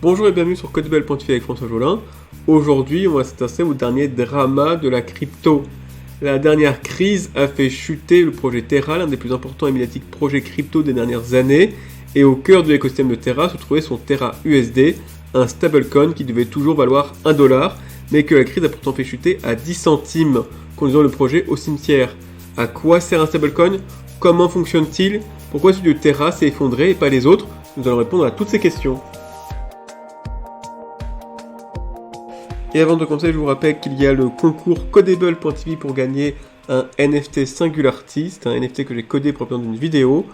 Bonjour et bienvenue sur Codebell.tv avec François Jolin. Aujourd'hui, on va s'intéresser au dernier drama de la crypto. La dernière crise a fait chuter le projet Terra, l'un des plus importants et médiatiques projets crypto des dernières années. Et au cœur de l'écosystème de Terra se trouvait son Terra USD, un stablecoin qui devait toujours valoir 1$, mais que la crise a pourtant fait chuter à 10 centimes, conduisant le projet au cimetière. À quoi sert un stablecoin? Comment fonctionne-t-il? Pourquoi celui de Terra s'est effondré et pas les autres? Nous allons répondre à toutes ces questions. Et avant de commencer, je vous rappelle qu'il y a le concours Codebell.tv pour gagner un NFT Singularity. C'est un NFT que j'ai codé pour obtenir une vidéo.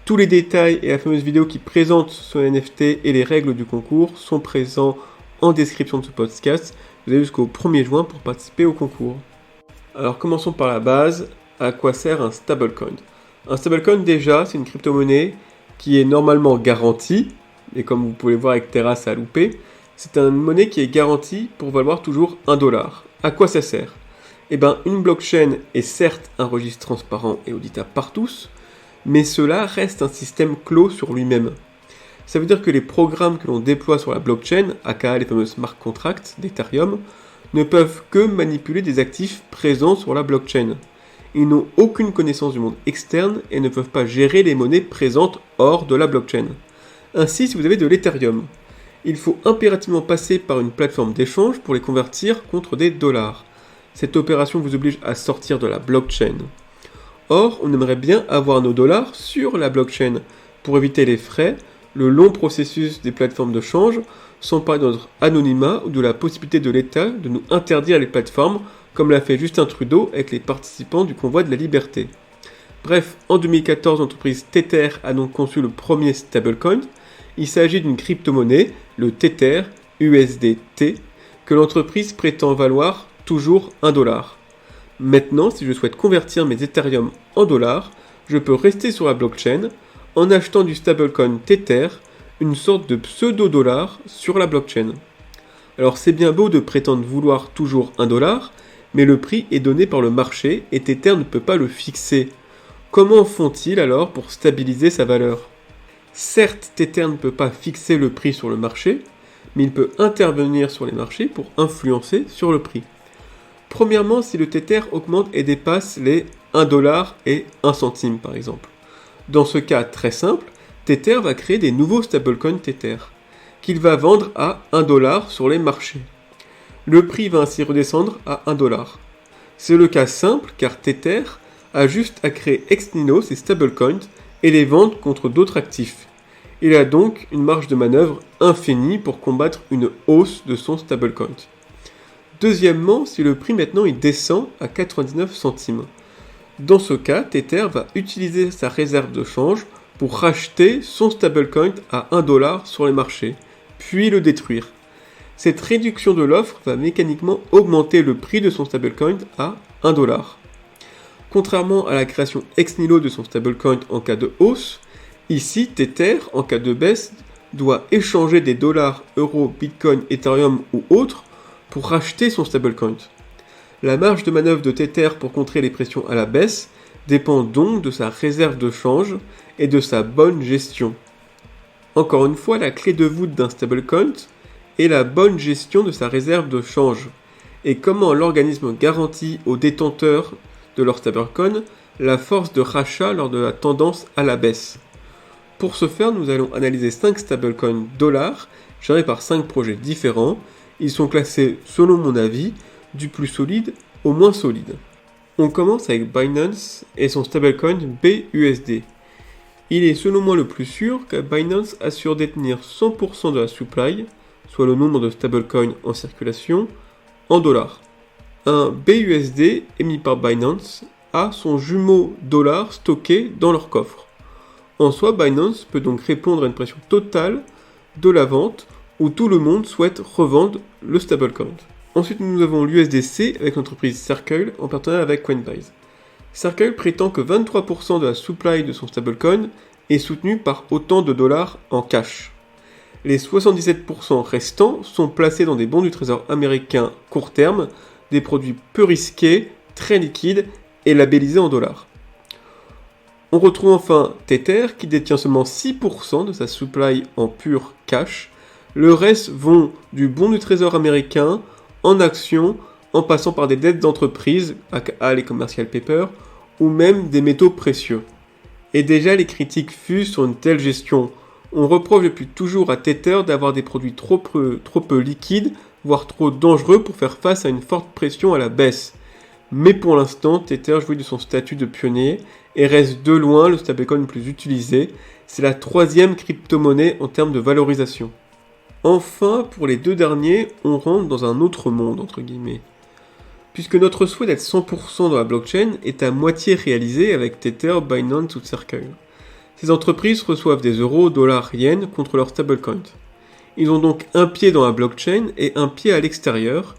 Tous les détails et la fameuse vidéo qui présente ce NFT et les règles du concours sont présents en description de ce podcast. Vous avez jusqu'au 1er juin pour participer au concours. Alors commençons par la base. À quoi sert un stablecoin? Un stablecoin déjà, c'est une crypto-monnaie qui est normalement garantie. Et comme vous pouvez le voir avec Terra, ça a loupé. C'est une monnaie qui est garantie pour valoir toujours 1$. À quoi ça sert? Une blockchain est certes un registre transparent et auditable par tous, mais cela reste un système clos sur lui-même. Ça veut dire que les programmes que l'on déploie sur la blockchain, aka les fameux smart contracts d'Ethereum, ne peuvent que manipuler des actifs présents sur la blockchain. Ils n'ont aucune connaissance du monde externe et ne peuvent pas gérer les monnaies présentes hors de la blockchain. Ainsi, si vous avez de l'Ethereum, il faut impérativement passer par une plateforme d'échange pour les convertir contre des dollars. Cette opération vous oblige à sortir de la blockchain. Or, on aimerait bien avoir nos dollars sur la blockchain pour éviter les frais, le long processus des plateformes de change, sans parler de notre anonymat ou de la possibilité de l'État de nous interdire les plateformes, comme l'a fait Justin Trudeau avec les participants du convoi de la liberté. Bref, en 2014, l'entreprise Tether a donc conçu le premier stablecoin. Il s'agit d'une crypto-monnaie, le Tether USDT, que l'entreprise prétend valoir toujours 1$. Maintenant, si je souhaite convertir mes Ethereum en dollars, je peux rester sur la blockchain en achetant du stablecoin Tether, une sorte de pseudo-dollar sur la blockchain. Alors c'est bien beau de prétendre vouloir toujours 1$, mais le prix est donné par le marché et Tether ne peut pas le fixer. Comment font-ils alors pour stabiliser sa valeur? Certes, Tether ne peut pas fixer le prix sur le marché, mais il peut intervenir sur les marchés pour influencer sur le prix. Premièrement, si le Tether augmente et dépasse les 1$ et 1 centime par exemple. Dans ce cas très simple, Tether va créer des nouveaux stablecoins Tether, qu'il va vendre à 1$ sur les marchés. Le prix va ainsi redescendre à 1$. C'est le cas simple car Tether a juste à créer ex nihilo ses stablecoins et les vendre contre d'autres actifs. Il a donc une marge de manœuvre infinie pour combattre une hausse de son stablecoin. Deuxièmement, si le prix maintenant il descend à 99 centimes. Dans ce cas, Tether va utiliser sa réserve de change pour racheter son stablecoin à 1$ sur les marchés, puis le détruire. Cette réduction de l'offre va mécaniquement augmenter le prix de son stablecoin à 1$. Contrairement à la création ex nihilo de son stablecoin en cas de hausse, ici Tether, en cas de baisse, doit échanger des dollars, euros, bitcoin, ethereum ou autres pour racheter son stablecoin. La marge de manœuvre de Tether pour contrer les pressions à la baisse dépend donc de sa réserve de change et de sa bonne gestion. Encore une fois, la clé de voûte d'un stablecoin est la bonne gestion de sa réserve de change et comment l'organisme garantit aux détenteurs de leur stablecoin la force de rachat lors de la tendance à la baisse. Pour ce faire, nous allons analyser 5 stablecoins dollars gérés par 5 projets différents. Ils sont classés, selon mon avis, du plus solide au moins solide. On commence avec Binance et son stablecoin BUSD. Il est selon moi le plus sûr car Binance assure détenir 100% de la supply, soit le nombre de stablecoins en circulation, en dollars. Un BUSD émis par Binance a son jumeau dollar stocké dans leur coffre. En soi, Binance peut donc répondre à une pression totale de la vente où tout le monde souhaite revendre le stablecoin. Ensuite, nous avons l'USDC avec l'entreprise Circle en partenariat avec Coinbase. Circle prétend que 23% de la supply de son stablecoin est soutenue par autant de dollars en cash. Les 77% restants sont placés dans des bons du trésor américain court terme, des produits peu risqués, très liquides et labellisés en dollars. On retrouve enfin Tether qui détient seulement 6% de sa supply en pur cash, Le reste vont du bon du trésor américain, en actions, en passant par des dettes d'entreprise, aka les commercial papers, ou même des métaux précieux. Et déjà les critiques fusent sur une telle gestion. On reproche depuis toujours à Tether d'avoir des produits trop peu liquides, voire trop dangereux pour faire face à une forte pression à la baisse. Mais pour l'instant, Tether jouit de son statut de pionnier et reste de loin le stablecoin le plus utilisé. C'est la 3e crypto-monnaie en termes de valorisation. Enfin, pour les 2 derniers, on rentre dans un autre monde, entre guillemets. Puisque notre souhait d'être 100% dans la blockchain est à moitié réalisé avec Tether, Binance ou Circle. Ces entreprises reçoivent des euros, dollars, yens contre leur stablecoin. Ils ont donc un pied dans la blockchain et un pied à l'extérieur.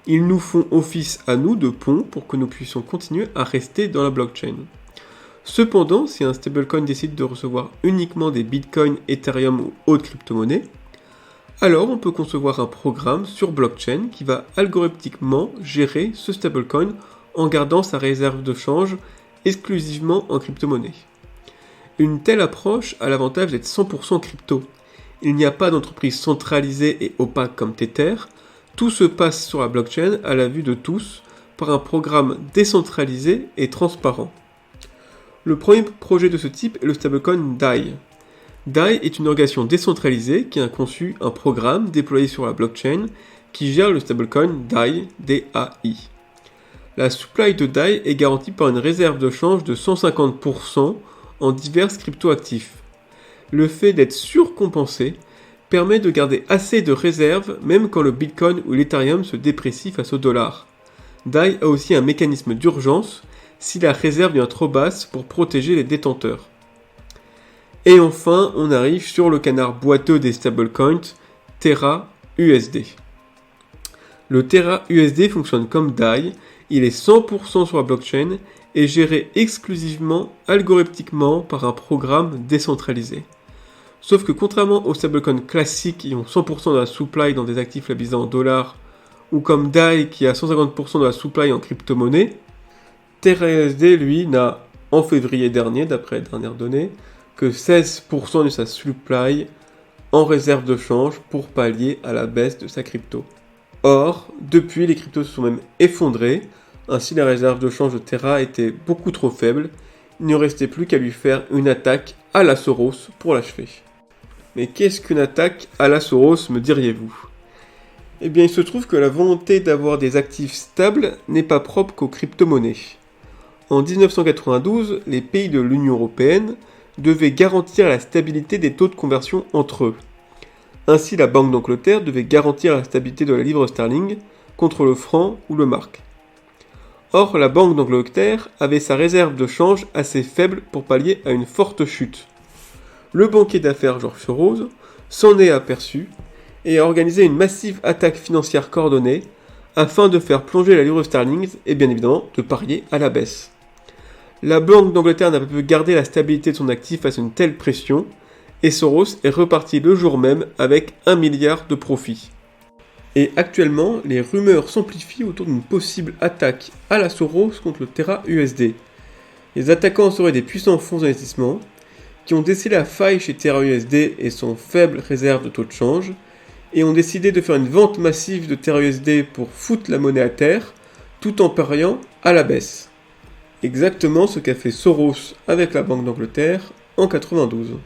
Ils nous font office à nous de pont pour que nous puissions continuer à rester dans la blockchain. Cependant, si un stablecoin décide de recevoir uniquement des bitcoins, Ethereum ou autres crypto-monnaies, alors on peut concevoir un programme sur blockchain qui va algorithmiquement gérer ce stablecoin en gardant sa réserve de change exclusivement en crypto-monnaie. Une telle approche a l'avantage d'être 100% crypto. Il n'y a pas d'entreprise centralisée et opaque comme Tether, tout se passe sur la blockchain à la vue de tous par un programme décentralisé et transparent. Le premier projet de ce type est le stablecoin DAI. DAI est une organisation décentralisée qui a conçu un programme déployé sur la blockchain qui gère le stablecoin DAI, D-A-I. La supply de DAI est garantie par une réserve de change de 150% en divers cryptoactifs. Le fait d'être surcompensé permet de garder assez de réserves même quand le Bitcoin ou l'Ethereum se déprécient face au dollar. DAI a aussi un mécanisme d'urgence si la réserve devient trop basse pour protéger les détenteurs. Et enfin, on arrive sur le canard boiteux des stablecoins, Terra USD. Le Terra USD fonctionne comme DAI, il est 100% sur la blockchain et géré exclusivement algorithmiquement par un programme décentralisé. Sauf que contrairement aux stablecoins classiques qui ont 100% de la supply dans des actifs labellisés en dollars, ou comme DAI qui a 150% de la supply en crypto-monnaie, Terra USD lui n'a, en février dernier, d'après les dernières données, que 16% de sa supply en réserve de change pour pallier à la baisse de sa crypto. Or, depuis, les cryptos se sont même effondrés, ainsi la réserve de change de Terra était beaucoup trop faible, il ne restait plus qu'à lui faire une attaque à la Soros pour l'achever. Mais qu'est-ce qu'une attaque à la Soros, me diriez-vous ? Eh bien, il se trouve que la volonté d'avoir des actifs stables n'est pas propre qu'aux crypto-monnaies. En 1992, les pays de l'Union européenne devaient garantir la stabilité des taux de conversion entre eux. Ainsi, la Banque d'Angleterre devait garantir la stabilité de la livre sterling contre le franc ou le mark. Or, la Banque d'Angleterre avait sa réserve de change assez faible pour pallier à une forte chute. Le banquier d'affaires George Soros s'en est aperçu et a organisé une massive attaque financière coordonnée afin de faire plonger la livre sterling et bien évidemment de parier à la baisse. La Banque d'Angleterre n'a pas pu garder la stabilité de son actif face à une telle pression, et Soros est reparti le jour même avec 1 milliard de profit. Et actuellement, les rumeurs s'amplifient autour d'une possible attaque à la Soros contre le Terra USD. Les attaquants seraient des puissants fonds d'investissement qui ont décelé la faille chez Terra USD et son faible réserve de taux de change, et ont décidé de faire une vente massive de Terra USD pour foutre la monnaie à terre, tout en pariant à la baisse. Exactement ce qu'a fait Soros avec la Banque d'Angleterre en 92.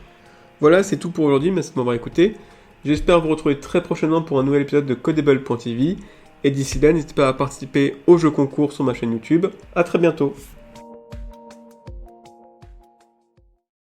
Voilà, c'est tout pour aujourd'hui, merci de m'avoir écouté. J'espère vous retrouver très prochainement pour un nouvel épisode de Codable.tv. Et d'ici là, n'hésitez pas à participer au jeu concours sur ma chaîne YouTube. A très bientôt.